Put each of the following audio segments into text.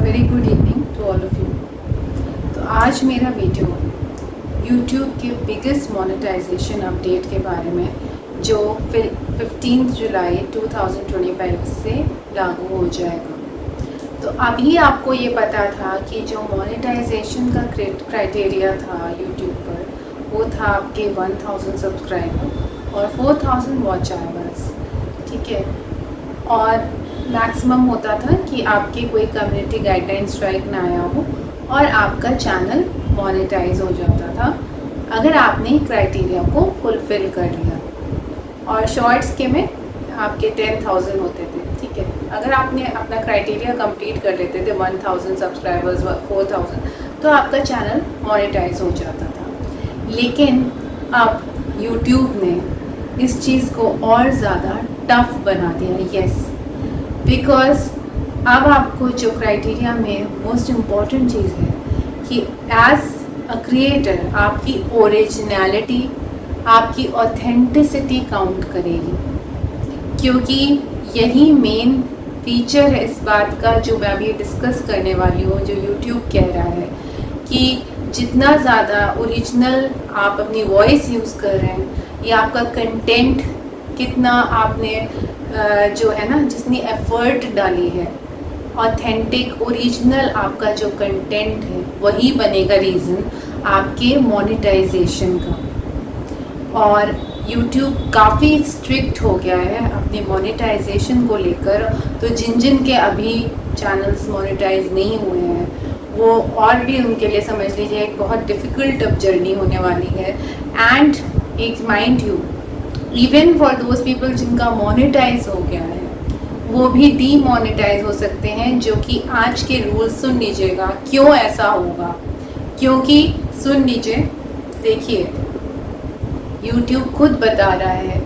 Very good evening to all of you. तो आज मेरा वीडियो YouTube के बिगेस्ट मोनेटाइजेशन अपडेट के बारे में जो 15 जुलाई 2025 से लागू हो जाएगा। तो अभी आपको ये पता था कि जो मोनेटाइजेशन का क्राइटेरिया था YouTube पर वो था आपके 1000 सब्सक्राइबर और 4000 वॉच आवर्स, ठीक है। और मैक्सिमम होता था कि आपके कोई कम्युनिटी गाइडलाइन स्ट्राइक ना आया हो और आपका चैनल मोनेटाइज हो जाता था अगर आपने क्राइटेरिया को फुलफ़िल कर लिया। और शॉर्ट्स के में आपके 10,000 होते थे, ठीक है। अगर आपने अपना क्राइटेरिया कंप्लीट कर लेते थे 1000 सब्सक्राइबर्स 4000 तो आपका चैनल मोनेटाइज हो जाता था। लेकिन अब YouTube ने इस चीज़ को और ज़्यादा टफ बना दिया। यस, बिकॉज अब आपको जो क्राइटेरिया में मोस्ट इम्पॉर्टेंट चीज़ है कि एज अ क्रिएटर आपकी ओरिजिनलिटी, आपकी ऑथेंटिसिटी काउंट करेगी, क्योंकि यही मेन फीचर है इस बात का जो मैं अभी डिस्कस करने वाली हूँ। जो YouTube कह रहा है कि जितना ज़्यादा ओरिजिनल आप अपनी वॉइस यूज़ कर रहे हैं या आपका कंटेंट कितना आपने जो है ना जितनी एफर्ट डाली है, ऑथेंटिक ओरिजिनल आपका जो कंटेंट है वही बनेगा रीज़न आपके मोनेटाइजेशन का। और YouTube काफ़ी स्ट्रिक्ट हो गया है अपने मोनेटाइजेशन को लेकर। तो जिन के अभी चैनल्स मोनेटाइज नहीं हुए हैं वो और भी उनके लिए समझ लीजिए एक बहुत डिफ़िकल्ट अब जर्नी होने वाली है। एंड एक mind you even for those people जिनका मोनेटाइज हो गया है वो भी डीमोनेटाइज हो सकते हैं, जो कि आज के रूल्स सुन लीजिएगा क्यों ऐसा होगा। क्योंकि सुन लीजिए, देखिए YouTube खुद बता रहा है,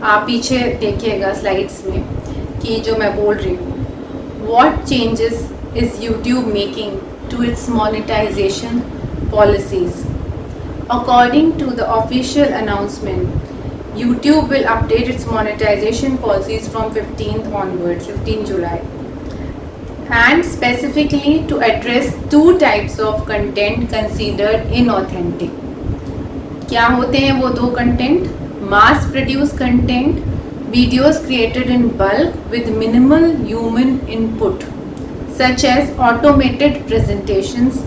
आप पीछे देखिएगा स्लाइड्स में कि जो मैं बोल रही हूँ, what changes is YouTube making to its monetisation policies. According to the official announcement, YouTube will update its monetization policies from 15th onwards, 15 July, and specifically to address two types of content considered inauthentic. क्या होते हैं वो दो content? Mass produce content, videos created in bulk with minimal human input such as automated presentations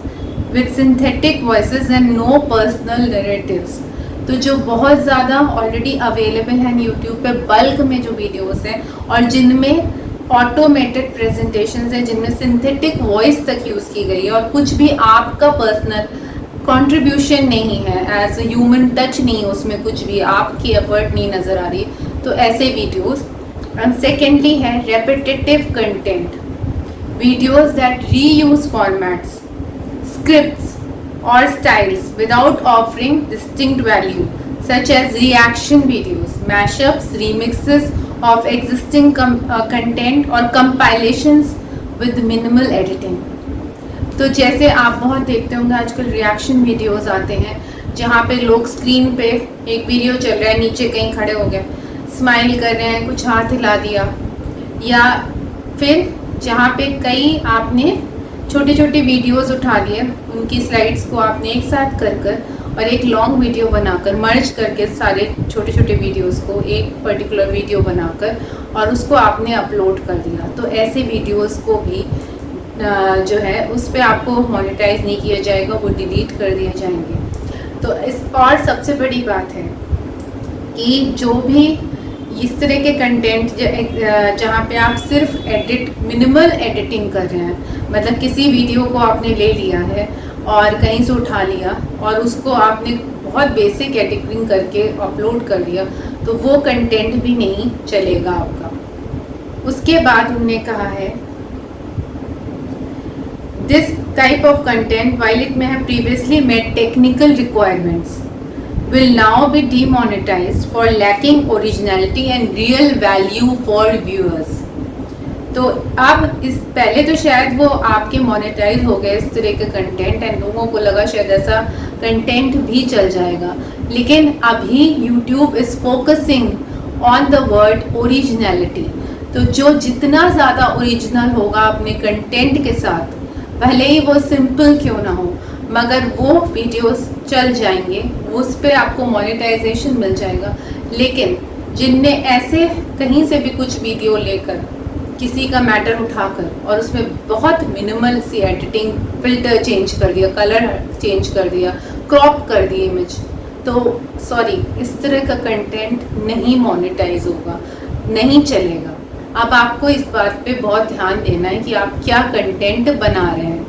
with synthetic voices and no personal narratives. तो जो बहुत ज़्यादा already available हैं YouTube पे बल्क में जो वीडियोस हैं और जिनमें ऑटोमेटेड प्रेजेंटेशंस हैं, जिनमें सिंथेटिक वॉइस तक यूज़ की गई है और कुछ भी आपका पर्सनल कंट्रीब्यूशन नहीं है, एज अ ह्यूमन टच नहीं, उसमें कुछ भी आपकी एफर्ट नहीं नज़र आ रही, तो ऐसे वीडियोस। एंड सेकेंडली है repetitive content, videos that reuse formats, scripts or styles without offering distinct value, such as reaction videos, mashups, remixes of existing content or compilations with minimal editing। तो जैसे आप बहुत देखते होंगे आजकल रिएक्शन वीडियोस आते हैं जहाँ पे लोग स्क्रीन पे एक वीडियो चल रहा है, नीचे कहीं खड़े हो गए, स्माइल कर रहे हैं, कुछ हाथ हिला दिया, या फिर जहाँ पे कई आपने छोटे छोटे वीडियोस उठा लिए, उनकी स्लाइड्स को आपने एक साथ कर और एक लॉन्ग वीडियो बनाकर मर्ज करके सारे छोटे छोटे वीडियोस को एक पर्टिकुलर वीडियो बनाकर और उसको आपने अपलोड कर दिया। तो ऐसे वीडियोस को भी जो है उस पर आपको मोनेटाइज नहीं किया जाएगा, वो डिलीट कर दिए जाएंगे। तो इस और सबसे बड़ी बात है कि जो भी इस तरह के कंटेंट जहाँ पे आप सिर्फ मिनिमल एडिटिंग कर रहे हैं, मतलब किसी वीडियो को आपने ले लिया है और कहीं से उठा लिया और उसको आपने बहुत बेसिक एडिटिंग करके अपलोड कर दिया, तो वो कंटेंट भी नहीं चलेगा आपका। उसके बाद उन्होंने कहा है this type of content while it may have previously met technical requirements will now be demonetized for lacking originality and real value for viewers। तो अब इस पहले तो शायद वो आपके मोनेटाइज हो गए इस तरह के कंटेंट एंड लोगों को लगा शायद ऐसा कंटेंट भी चल जाएगा, लेकिन अभी YouTube is focusing on the word originality. तो जो जितना ज़्यादा ओरिजिनल होगा अपने कंटेंट के साथ भले ही वो सिंपल क्यों ना हो, मगर वो वीडियोस चल जाएंगे, उस पर आपको मोनेटाइजेशन मिल जाएगा। लेकिन जिनने ऐसे कहीं से भी कुछ वीडियो लेकर किसी का मैटर उठाकर और उसमें बहुत मिनिमल सी एडिटिंग, फिल्टर चेंज कर दिया, कलर चेंज कर दिया, क्रॉप कर दी इमेज, तो सॉरी, इस तरह का कंटेंट नहीं मोनेटाइज होगा, नहीं चलेगा। अब आपको इस बात पे बहुत ध्यान देना है कि आप क्या कंटेंट बना रहे हैं।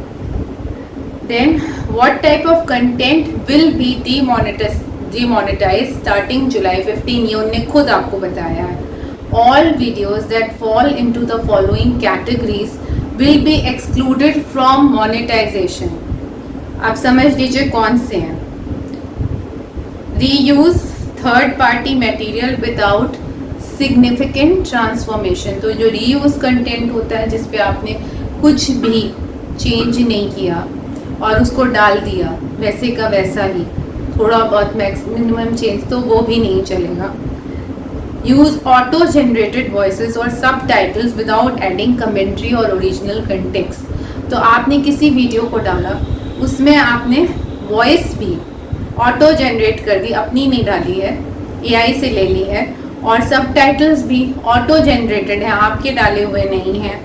Then what type of content will be demonetized starting July 15, ये उन्होंने खुद आपको बताया है। All videos that fall into the following categories will be excluded from monetization. आप समझ लीजिए कौन से हैं। Reuse third party material without significant transformation, तो जो रीयूज कंटेंट होता है जिसपे आपने कुछ भी चेंज नहीं किया और उसको डाल दिया वैसे का वैसा ही, थोड़ा बहुत मिनिमम चेंज, तो वो भी नहीं चलेगा। यूज ऑटो जनरेटेड वॉइसेस और सब टाइटल्स विदाउट एडिंग कमेंट्री और ओरिजिनल कंटेक्स्ट, तो आपने किसी वीडियो को डाला, उसमें आपने वॉइस भी ऑटो जनरेट कर दी, अपनी नहीं डाली है, एआई से ले ली है, और सब टाइटल्स भी ऑटो जनरेटेड हैं, आपके डाले हुए नहीं हैं,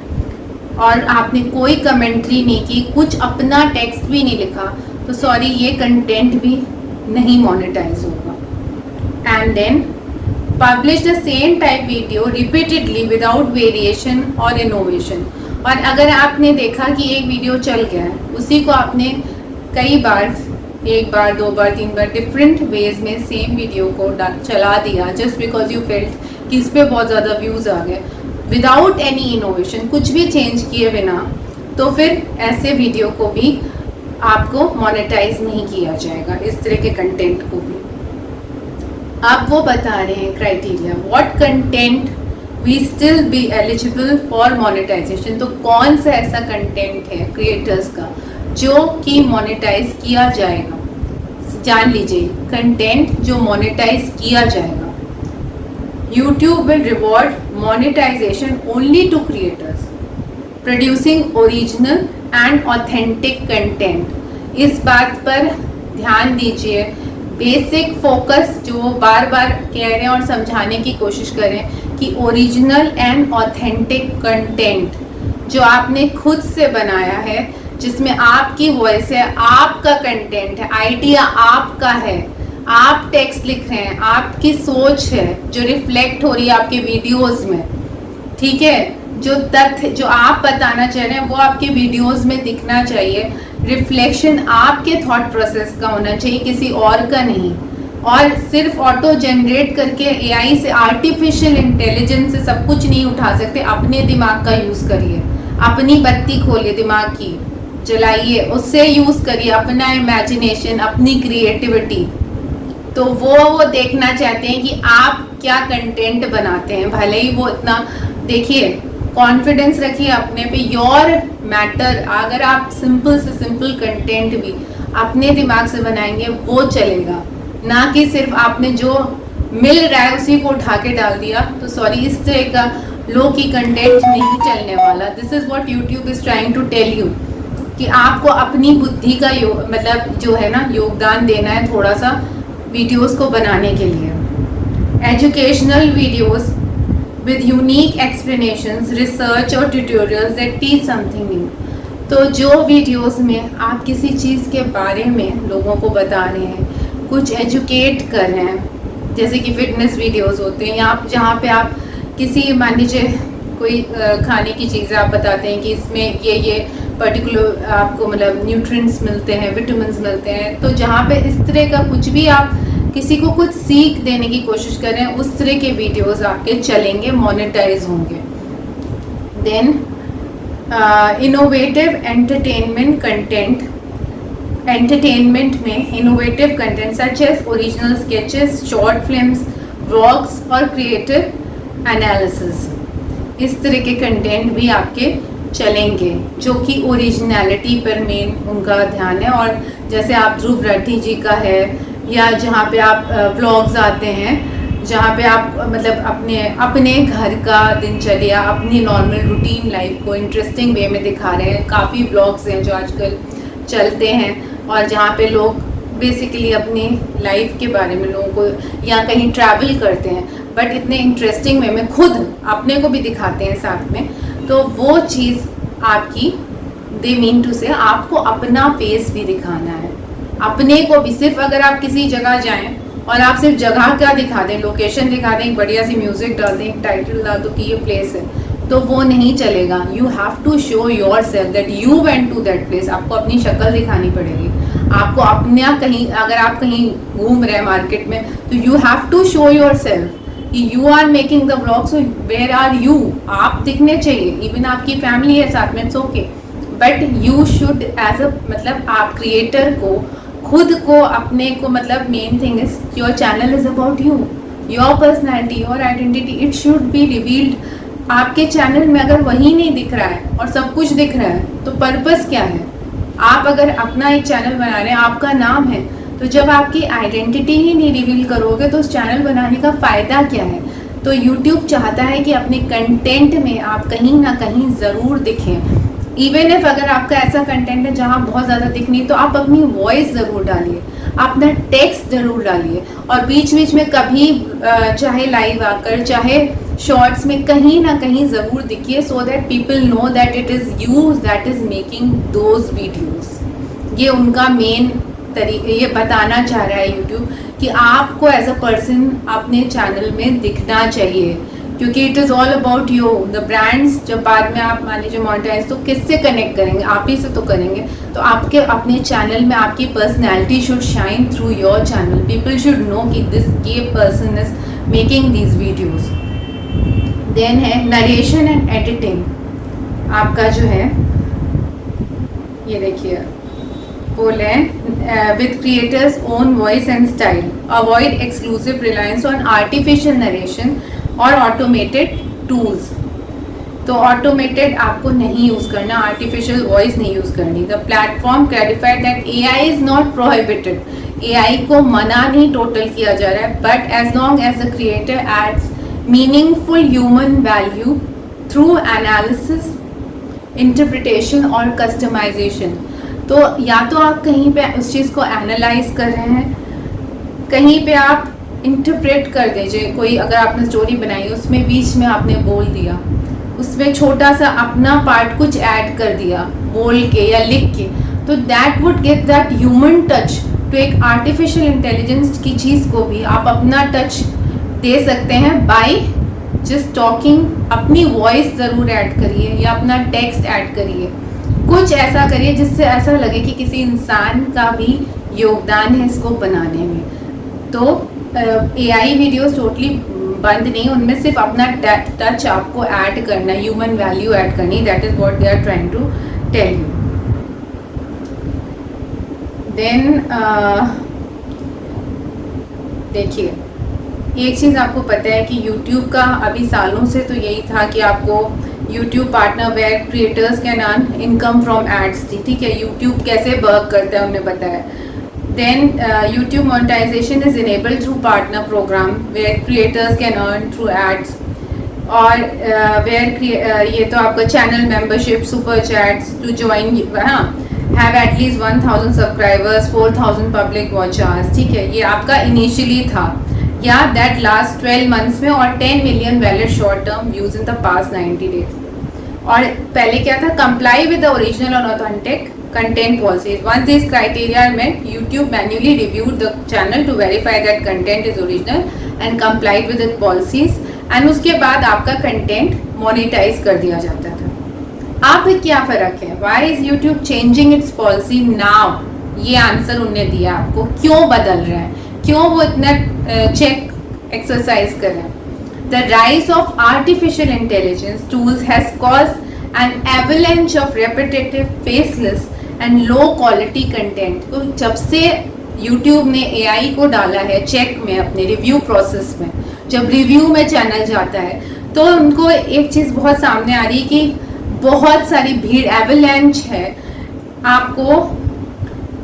और आपने कोई कमेंट्री नहीं की, कुछ अपना टेक्स्ट भी नहीं लिखा, तो सॉरी, ये कंटेंट भी नहीं मोनेटाइज होगा। And then publish the same type video repeatedly without variation और इनोवेशन, और अगर आपने देखा कि एक वीडियो चल गया है, उसी को आपने कई बार, एक बार, दो बार, तीन बार डिफरेंट वेज में सेम वीडियो को चला दिया जस्ट बिकॉज यू फेल्ट कि इस पर बहुत ज़्यादा व्यूज़ आ गए, विदाउट एनी इनोवेशन, कुछ भी चेंज किए बिना, तो फिर ऐसे वीडियो को भी आपको मोनेटाइज नहीं किया जाएगा, इस तरह के कंटेंट को भी। अब वो बता रहे हैं criteria, what content we still be eligible for monetisation, तो कौन सा ऐसा कंटेंट है क्रिएटर्स का जो कि मोनेटाइज किया जाएगा। जान लीजिए, कंटेंट जो मोनेटाइज किया जाएगा। YouTube will reward monetization only to creators producing original and authentic content. इस बात पर ध्यान दीजिए, बेसिक फोकस जो बार बार कह रहे हैं और समझाने की कोशिश करें कि ओरिजिनल एंड ऑथेंटिक कंटेंट जो आपने खुद से बनाया है, जिसमें आपकी वॉइस है, आपका कंटेंट है, आइडिया आपका है, आप टेक्स्ट लिख रहे हैं, आपकी सोच है जो रिफ्लेक्ट हो रही है आपके वीडियोस में, ठीक है, जो तथ्य जो आप बताना चाह रहे हैं वो आपके वीडियोस में दिखना चाहिए, रिफ्लेक्शन आपके थॉट प्रोसेस का होना चाहिए, किसी और का नहीं। और सिर्फ ऑटो जनरेट करके एआई से, आर्टिफिशियल इंटेलिजेंस से सब कुछ नहीं उठा सकते। अपने दिमाग का यूज़ करिए, अपनी बत्ती खोलिए, दिमाग की जलाइए, उससे यूज़ करिए, अपना इमेजिनेशन, अपनी क्रिएटिविटी। तो वो देखना चाहते हैं कि आप क्या कंटेंट बनाते हैं, भले ही वो इतना, देखिए, कॉन्फिडेंस रखिए अपने पे, योर मैटर। अगर आप सिंपल से सिंपल कंटेंट भी अपने दिमाग से बनाएंगे वो चलेगा, ना कि सिर्फ आपने जो मिल रहा है उसी को उठा के डाल दिया, तो सॉरी, इस तरह का लो की कंटेंट नहीं चलने वाला। This is what YouTube is trying to tell you कि आपको अपनी बुद्धि का मतलब जो है ना, योगदान देना है थोड़ा सा वीडियोस को बनाने के लिए। Educational videos with unique explanations, research और tutorials that teach something new। तो जो वीडियोस में आप किसी चीज़ के बारे में लोगों को बता रहे हैं, कुछ एजुकेट कर रहे हैं, जैसे कि फिटनेस वीडियोस होते हैं, या आप जहाँ पे आप किसी, मान लीजिए कोई खाने की चीज़ें आप बताते हैं कि इसमें ये पर्टिकुलर आपको मतलब न्यूट्रिएंट्स मिलते हैं, विटामिन्स मिलते हैं, तो जहाँ पे इस तरह का कुछ भी आप किसी को कुछ सीख देने की कोशिश कर रहे हैं, उस तरह के वीडियोस आपके चलेंगे, मोनेटाइज होंगे। Then innovative entertainment content, entertainment में innovative content such as original sketches, short films, vlogs और क्रिएटिव एनालिसिस, इस तरह के कंटेंट भी आपके चलेंगे जो कि ओरिजिनलिटी पर मेन उनका ध्यान है। और जैसे आप ध्रुव राठी जी का है, या जहाँ पे आप व्लॉग्स आते हैं जहाँ पे आप मतलब अपने अपने घर का दिनचर्या, अपनी नॉर्मल रूटीन लाइफ को इंटरेस्टिंग वे में दिखा रहे हैं। काफ़ी ब्लॉग्स हैं जो आजकल चलते हैं और जहाँ पे लोग बेसिकली अपनी लाइफ के बारे में लोगों को, या कहीं ट्रैवल करते हैं बट इतने इंटरेस्टिंग वे में खुद अपने को भी दिखाते हैं साथ में। तो वो चीज़ आपकी, दे मीन टू से आपको अपना फेस भी दिखाना है, अपने को भी। सिर्फ अगर आप किसी जगह जाएं और आप सिर्फ जगह क्या दिखा दें, लोकेशन दिखा दें, एक बढ़िया सी म्यूज़िक डाल दें, एक टाइटल डाल दो कि ये प्लेस है, तो वो नहीं चलेगा। You have to show yourself that you went to that place. आपको अपनी शक्ल दिखानी पड़ेगी, आपको अपना कहीं, अगर आप कहीं घूम रहे हैं मार्केट में, तो you have to show yourself कि you are making the vlog, so where are you, आप दिखने चाहिए। इवन आपकी फैमिली है साथ में, it's okay, but you should as a, मतलब आप क्रिएटर को, खुद को, अपने को, मतलब main thing is your channel is about you, your personality, your identity, it should be revealed. आपके चैनल में अगर वही नहीं दिख रहा है और सब कुछ दिख रहा है तो पर्पस क्या है? आप अगर अपना एक चैनल बना रहे हैं, आपका नाम है, तो जब आपकी आइडेंटिटी ही नहीं रिवील करोगे तो उस चैनल बनाने का फ़ायदा क्या है? तो YouTube चाहता है कि अपने कंटेंट में आप कहीं ना कहीं ज़रूर दिखें। इवन इफ अगर आपका ऐसा कंटेंट है जहाँ बहुत ज़्यादा दिख नहीं, तो आप अपनी वॉइस ज़रूर डालिए, अपना टेक्स्ट ज़रूर डालिए, और बीच बीच में कभी चाहे लाइव आकर, चाहे शॉर्ट्स में, कहीं ना कहीं ज़रूर दिखिए, so that people know that it is you that is making those videos. ये उनका मेन तरीके, ये बताना चाह रहा है यूट्यूब कि आपको एज अ पर्सन अपने चैनल में दिखना चाहिए, क्योंकि it is all about you. The brands जब बाद में आप मान लीजिए मोनेटाइज, तो किससे कनेक्ट करेंगे? आप ही से तो करेंगे। तो आपके अपने चैनल में आपकी personality should shine through your channel. People should know कि दिस, ये person is making these videos. Then है नरेशन एंड एडिटिंग। आपका जो है, ये देखिए, बोले with creators own voice and style, avoid exclusive reliance on artificial narration और ऑटोमेटेड टूल्स। तो ऑटोमेटेड आपको नहीं यूज़ करना, आर्टिफिशियल वॉइस नहीं यूज़ करनी। The platform clarified that AI is not prohibited. AI को मना नहीं टोटल किया जा रहा है, but as long as the creator adds meaningful human value through analysis, interpretation और कस्टमाइजेशन। तो या तो आप कहीं पे उस चीज़ को एनालाइज कर रहे हैं, कहीं पे आप इंटरप्रेट कर दीजिए। कोई अगर आपने स्टोरी बनाई, उसमें बीच में आपने बोल दिया, उसमें छोटा सा अपना पार्ट कुछ ऐड कर दिया बोल के या लिख के, तो that would get that human touch. तो एक आर्टिफिशियल इंटेलिजेंस की चीज़ को भी आप अपना टच दे सकते हैं बाय जस्ट टॉकिंग। अपनी वॉइस ज़रूर ऐड करिए या अपना टेक्स्ट ऐड करिए, कुछ ऐसा करिए जिससे ऐसा लगे कि किसी इंसान का भी योगदान है इसको बनाने में। तो AI वीडियोस टोटली बंद नहीं, उनमें सिर्फ अपना टच आपको ऐड करना, ह्यूमन वैल्यू ऐड करनी। That is what they are trying to tell you. देन देखिए, एक चीज़ आपको पता है कि YouTube का अभी सालों से तो यही था कि आपको YouTube partner where creators can earn income from ads थी, ठीक है। YouTube कैसे वर्क करता है उन्हें बताया। Then YouTube monetisation is enabled through partner program where creators can earn through ads, और वेयर ये तो आपका channel membership, super chats to join, हाँ, have at least 1000 subscribers, 4000 public watch hours, ठीक है। ये आपका इनिशियली था, या दैट लास्ट 12 मंथ्स में, और 10 million valid short term views in the past 90 days. और पहले क्या था? कंप्लाई विद द ओरिजिनल और authentic content policies. Once this criteria are met, YouTube manually reviewed the channel to verify that content is original and complied with it policies, and उसके बाद आपका content monetise कर दिया जाता था। अब क्या फ़र्क है? Why is YouTube changing its policy now? ये आंसर उन्होंने दिया आपको, क्यों बदल रहे हैं, क्यों वो इतना चेक एक्सरसाइज कर रहे हैं। The rise of artificial intelligence tools has caused an avalanche of repetitive, faceless and low quality content. तो जब से यूट्यूब ने AI को डाला है चेक में अपने रिव्यू प्रोसेस में, जब रिव्यू में चैनल जाता है, तो उनको एक चीज़ बहुत सामने आ रही है कि बहुत सारी भीड़, एवलांच है आपको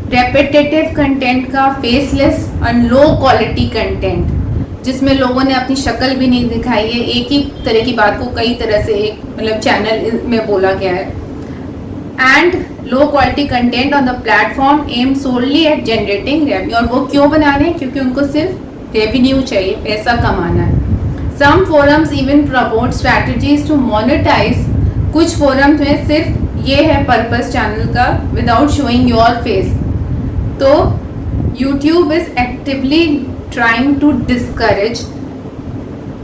रेपिटेटिव कंटेंट का, फेसलेस और लो क्वालिटी कंटेंट, जिसमें लोगों ने अपनी शक्ल भी नहीं दिखाई है, एक ही तरह की बात को कई तरह से एक मतलब चैनल में बोला गया है। And low quality content on the platform aim solely at generating revenue. और वो क्यों बना रहे हैं? क्योंकि उनको सिर्फ रेवेन्यू चाहिए, पैसा कमाना है। Some forums even promote strategies to monetise. कुछ फोरम्स में सिर्फ ये है पर्पस चैनल का, विदाउट शोइंग योर फेस। तो YouTube is actively trying to discourage.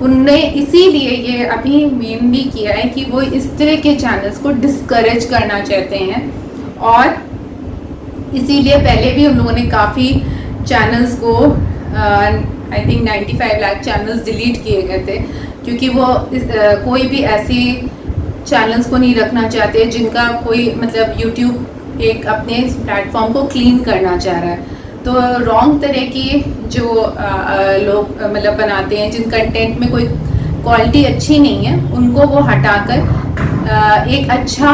उनने इसीलिए ये अभी मेनली किया है कि वो इस तरह के चैनल्स को डिस्करेज करना चाहते हैं। और इसीलिए पहले भी उन लोगों ने काफ़ी चैनल्स को I think 95 lakh channels delete किए गए थे, क्योंकि वो कोई भी ऐसी चैनल्स को नहीं रखना चाहते जिनका कोई मतलब यूट्यूब एक अपने प्लेटफॉर्म को क्लीन करना चाह रहा है। तो रॉन्ग तरह की जो लोग मतलब बनाते हैं, जिन कंटेंट में कोई क्वालिटी अच्छी नहीं है, उनको वो हटाकर एक अच्छा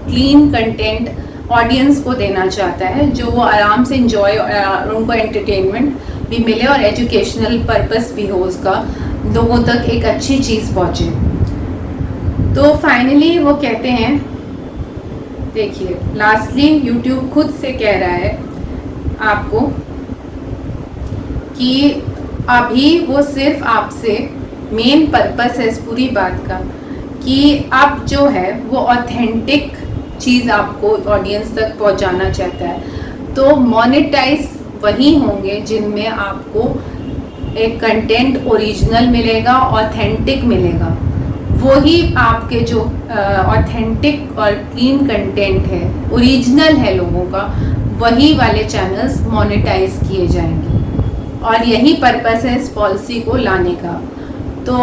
क्लीन कंटेंट ऑडियंस को देना चाहता है, जो वो आराम से इंजॉय और उनको एंटरटेनमेंट भी मिले और एजुकेशनल पर्पस भी हो, उसका लोगों तक एक अच्छी चीज़ पहुँचे। तो फाइनली वो कहते हैं, देखिए लास्टली यूट्यूब खुद से कह रहा है आपको कि अभी वो सिर्फ आपसे मेन पर्पस है इस पूरी बात का कि अब जो है वो ऑथेंटिक चीज़ आपको ऑडियंस तक पहुंचाना चाहता है। तो मोनेटाइज वही होंगे जिनमें आपको एक कंटेंट ओरिजिनल मिलेगा, ऑथेंटिक मिलेगा। वही आपके जो ऑथेंटिक और क्लीन कंटेंट है, ओरिजिनल है लोगों का, वही वाले चैनल्स मोनेटाइज किए जाएंगे। और यही पर्पस है इस पॉलिसी को लाने का। तो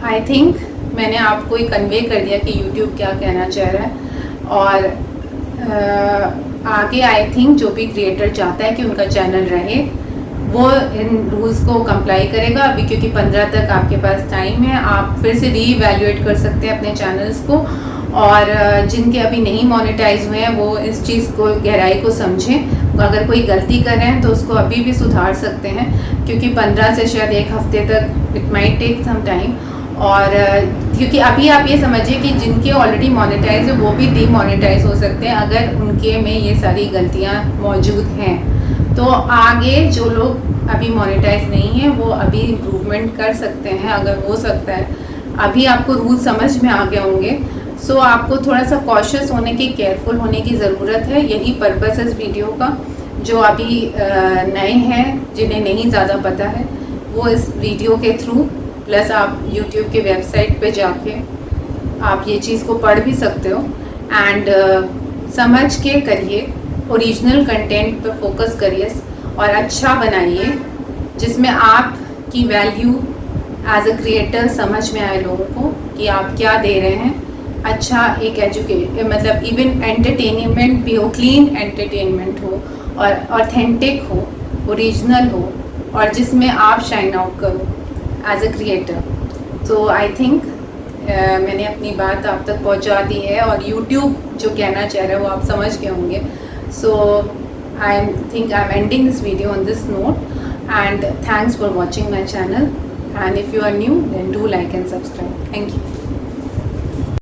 आई थिंक मैंने आपको ये कन्वे कर दिया कि यूट्यूब क्या कहना चाह रहा है। और आगे आई थिंक जो भी क्रिएटर चाहता है कि उनका चैनल रहे, वो इन रूल्स को कंप्लाई करेगा अभी, क्योंकि 15 तक आपके पास टाइम है। आप फिर से रीवैल्यूएट कर सकते हैं अपने चैनल्स को। और जिनके अभी नहीं मोनेटाइज हुए हैं वो इस चीज़ को गहराई को समझें। अगर कोई गलती कर रहे हैं तो उसको अभी भी सुधार सकते हैं, क्योंकि 15 से शायद एक हफ्ते तक it might take some time. और क्योंकि अभी आप ये समझिए कि जिनके ऑलरेडी मोनेटाइज है वो भी डीमोनेटाइज हो सकते हैं अगर उनके में ये सारी गलतियाँ मौजूद हैं। तो आगे जो लोग अभी मोनेटाइज नहीं है वो अभी इम्प्रूवमेंट कर सकते हैं, अगर हो सकता है। अभी आपको रूल समझ में आ गए होंगे। सो आपको थोड़ा सा कॉशियस होने की, केयरफुल होने की ज़रूरत है। यही पर्पस है इस वीडियो का। जो अभी नए हैं, जिन्हें नहीं ज़्यादा पता है, वो इस वीडियो के थ्रू प्लस आप यूट्यूब के वेबसाइट पे जाके आप ये चीज़ को पढ़ भी सकते हो एंड समझ के करिए। ओरिजिनल कंटेंट पे फोकस करिए और अच्छा बनाइए, जिसमें आपकी वैल्यू एज अ क्रिएटर समझ में आए लोगों को कि आप क्या दे रहे हैं। अच्छा एक मतलब इवन एंटरटेनमेंट भी हो, क्लीन एंटरटेनमेंट हो और ऑथेंटिक हो, ओरिजिनल हो, और जिसमें आप शाइन आउट करो एज अ क्रिएटर। तो आई थिंक मैंने अपनी बात आप तक पहुंचा दी है और यूट्यूब जो कहना चाह रहा है वो आप समझ गए होंगे। सो आई think I'm ending this video on this note, and thanks for watching my channel, and if you are new then do like and subscribe. Thank you.